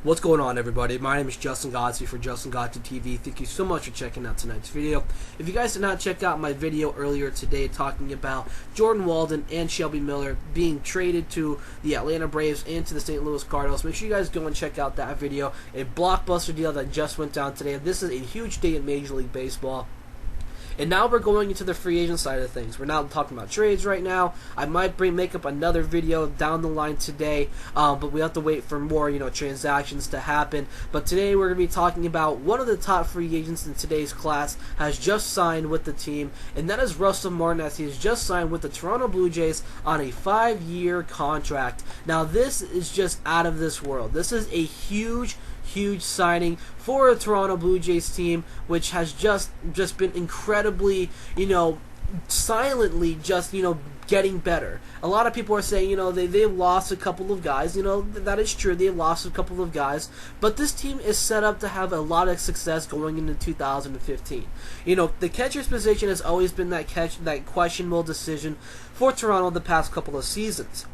What's going on, everybody? My name is Justin Godsey for Justin Godsey TV. Thank you so much for checking out tonight's video. If you guys did not check out my video earlier today talking about Jordan Walden and Shelby Miller being traded to the Atlanta Braves and to the St. Louis Cardinals, make sure you guys go and check out that video. A blockbuster deal that just went down today. This is a huge day in Major League Baseball. And now we're going into the free agent side of things. We're not talking about trades right now. I might make up another video down the line today, but we have to wait for more, transactions to happen. But today we're going to be talking about one of the top free agents in today's class has just signed with the team, and that is Russell Martin, as he has just signed with the Toronto Blue Jays on a 5-year contract. Now this is just out of this world. This is a huge signing for a Toronto Blue Jays team, which has just been incredibly, silently just, getting better. A lot of people are saying, they've lost a couple of guys. That is true. They've lost a couple of guys. But this team is set up to have a lot of success going into 2015. The catcher's position has always been that questionable decision for Toronto the past couple of seasons.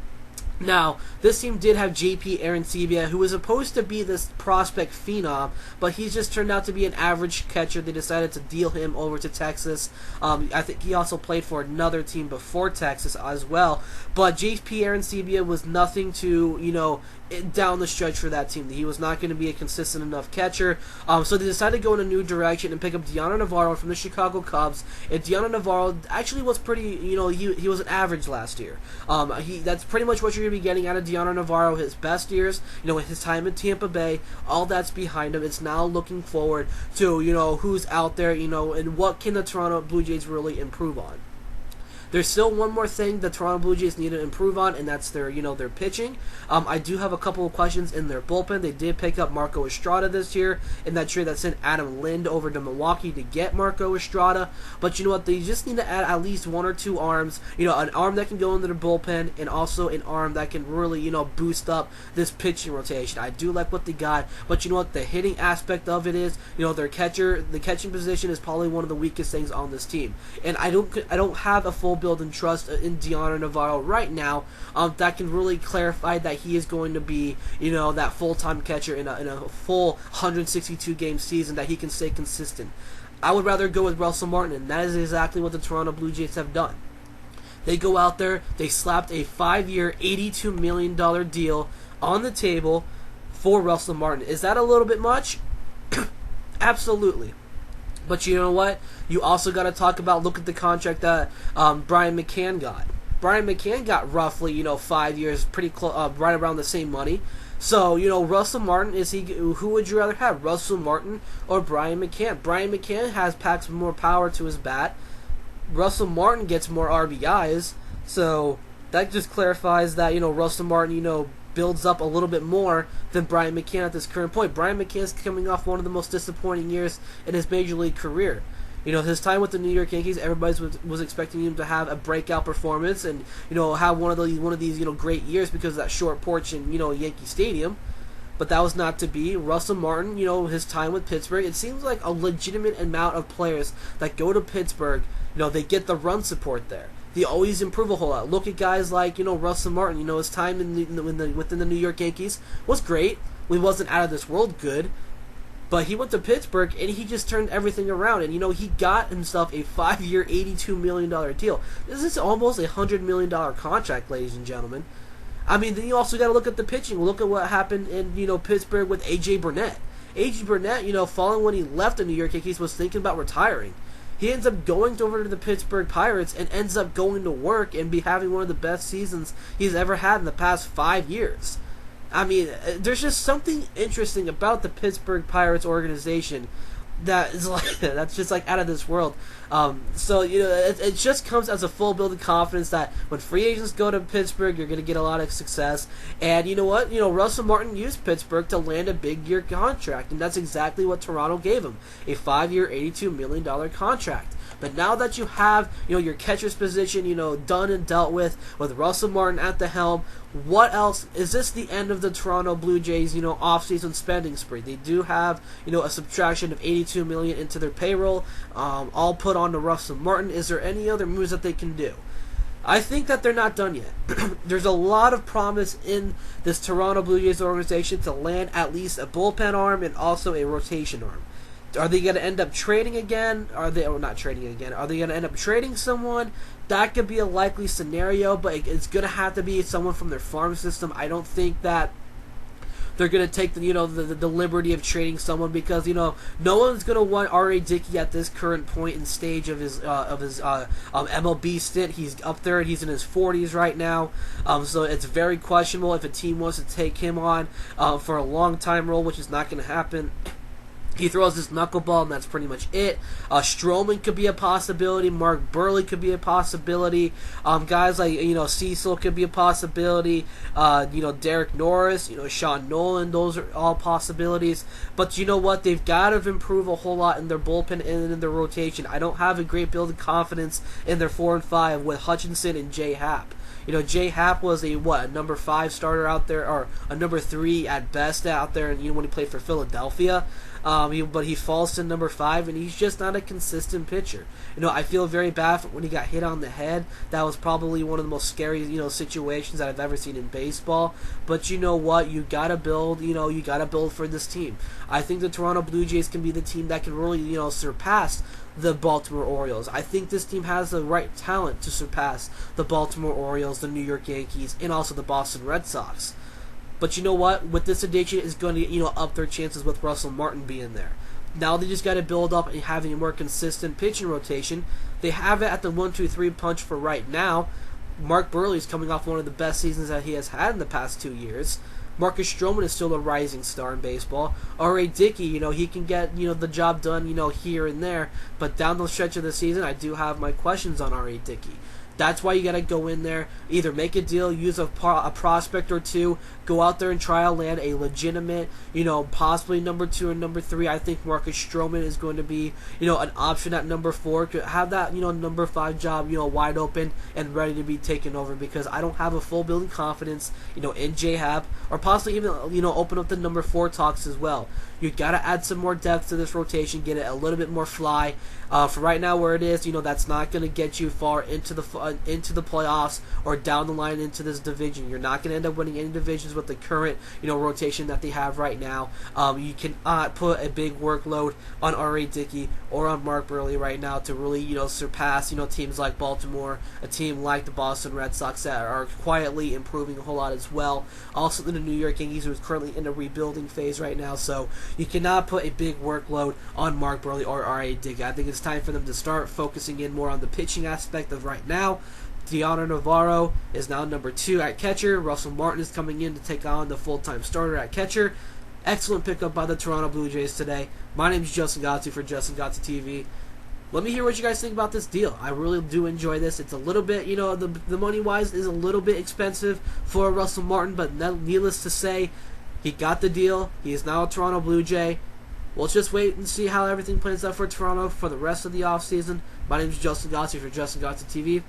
Now, this team did have JP Arencibia, who was supposed to be this prospect phenom, but he's just turned out to be an average catcher. They decided to deal him over to Texas. I think he also played for another team before Texas as well. But JP Arencibia was nothing to, down the stretch for that team. He was not going to be a consistent enough catcher. So they decided to go in a new direction and pick up Dioner Navarro from the Chicago Cubs. And Dioner Navarro actually was pretty, he was an average last year. That's pretty much what you're going to be getting out of Dioner Navarro. His best years, his time in Tampa Bay, all that's behind him. It's now looking forward to, who's out there, and what can the Toronto Blue Jays really improve on. There's still one more thing the Toronto Blue Jays need to improve on, and that's their, their pitching. I do have a couple of questions in their bullpen. They did pick up Marco Estrada this year in that trade that sent Adam Lind over to Milwaukee to get Marco Estrada. But you know what? They just need to add at least one or two arms. An arm that can go into their bullpen, and also an arm that can really, boost up this pitching rotation. I do like what they got, but you know what? The hitting aspect of it is, their catcher, the catching position is probably one of the weakest things on this team. And I don't have a full build and trust in Dioner Navarro right now that can really clarify that he is going to be, that full-time catcher in a full 162 game season, that he can stay consistent. I would rather go with Russell Martin, and that is exactly what the Toronto Blue Jays have done. They go out there, they slapped a 5-year, $82 million deal on the table for Russell Martin. Is that a little bit much? Absolutely. But you know what? You also got to look at the contract that Brian McCann got. Brian McCann got roughly, 5 years, pretty close, right around the same money. So, Russell Martin, who would you rather have, Russell Martin or Brian McCann? Brian McCann packs more power to his bat. Russell Martin gets more RBIs. So, that just clarifies that, Russell Martin, builds up a little bit more than Brian McCann at this current point. Brian McCann is coming off one of the most disappointing years in his major league career. His time with the New York Yankees, everybody was expecting him to have a breakout performance and have one of these great years because of that short porch in Yankee Stadium. But that was not to be. Russell Martin, his time with Pittsburgh, it seems like a legitimate amount of players that go to Pittsburgh, they get the run support there. They always improve a whole lot. Look at guys like, Russell Martin. His time within the New York Yankees was great. He wasn't out of this world good. But he went to Pittsburgh, and he just turned everything around. And, he got himself a 5-year, $82 million deal. This is almost a $100 million contract, ladies and gentlemen. I mean, then you also got to look at the pitching. Look at what happened in, Pittsburgh with A.J. Burnett. A.J. Burnett, following when he left the New York Yankees, was thinking about retiring. He ends up going over to the Pittsburgh Pirates and ends up going to work and having one of the best seasons he's ever had in the past 5 years. I mean, there's just something interesting about the Pittsburgh Pirates organization that's just out of this world. So it just comes as a full build of confidence that when free agents go to Pittsburgh, you're going to get a lot of success. And you know what? Russell Martin used Pittsburgh to land a big year contract, and that's exactly what Toronto gave him, a 5-year, $82 million contract. But now that you have, your catcher's position, done and dealt with Russell Martin at the helm, what else? Is this the end of the Toronto Blue Jays, off-season spending spree? They do have, a subtraction of $82 million into their payroll, all put on to Russell Martin. Is there any other moves that they can do? I think that they're not done yet. There's a lot of promise in this Toronto Blue Jays organization to land at least a bullpen arm and also a rotation arm. Are they going to end up trading again? Are they not trading again? Are they going to end up trading someone? That could be a likely scenario, but it's going to have to be someone from their farm system. I don't think that they're going to take the liberty of trading someone, because no one's going to want R.A. Dickey at this current point and stage of his MLB stint. He's up there and he's in his 40s right now, so it's very questionable if a team wants to take him on for a long time role, which is not going to happen. He throws his knuckleball, and that's pretty much it. Stroman could be a possibility. Mark Buehrle could be a possibility. Guys like Cecil could be a possibility. Derek Norris, Sean Nolan. Those are all possibilities. But you know what? They've got to improve a whole lot in their bullpen and in their rotation. I don't have a great build of confidence in their 4 and 5 with Hutchinson and Jay Happ. Jay Happ was a number 5 starter out there, or a number 3 at best out there, and when he played for Philadelphia. But he falls to number 5, and he's just not a consistent pitcher. I feel very bad for when he got hit on the head. That was probably one of the most scary, situations that I've ever seen in baseball. But you know what? You gotta build. You gotta build for this team. I think the Toronto Blue Jays can be the team that can really, surpass the Baltimore Orioles. I think this team has the right talent to surpass the Baltimore Orioles, the New York Yankees, and also the Boston Red Sox. But you know what? With this addition, is going to up their chances with Russell Martin being there. Now they just got to build up and having a more consistent pitching rotation. They have it at the 1-2-3 punch for right now. Mark Buehrle is coming off one of the best seasons that he has had in the past 2 years. Marcus Stroman is still a rising star in baseball. R.A. Dickey, he can get the job done here and there. But down the stretch of the season, I do have my questions on R.A. Dickey. That's why you got to go in there, either make a deal, use a prospect or two, go out there and try to land a legitimate, possibly number 2 or number 3. I think Marcus Stroman is going to be, an option at number 4. Could have that, number 5 job, wide open and ready to be taken over, because I don't have a full building confidence, in J Happ, or possibly even, open up the number 4 talks as well. You got to add some more depth to this rotation, get it a little bit more fly. For right now, where it is, that's not going to get you far into the playoffs or down the line into this division. You're not going to end up winning any divisions with the current, rotation that they have right now. You cannot put a big workload on R.A. Dickey or on Mark Buehrle right now to really, surpass, teams like Baltimore, a team like the Boston Red Sox that are quietly improving a whole lot as well. Also, the New York Yankees, who is currently in a rebuilding phase right now. So you cannot put a big workload on Mark Buehrle or R.A. Dickey. I think it's time for them to start focusing in more on the pitching aspect of right now. Deanna Navarro is now number 2 at catcher. Russell Martin is coming in to take on the full-time starter at catcher. Excellent pickup by the Toronto Blue Jays today. My name is Justin Godsey for Justin Godsey TV. Let me hear what you guys think about this deal. I really do enjoy this. It's a little bit, the money-wise is a little bit expensive for Russell Martin, but needless to say, he got the deal. He is now a Toronto Blue Jay. Let's just wait and see how everything plays out for Toronto for the rest of the offseason. My name is Justin Godsey for Justin Godsey TV.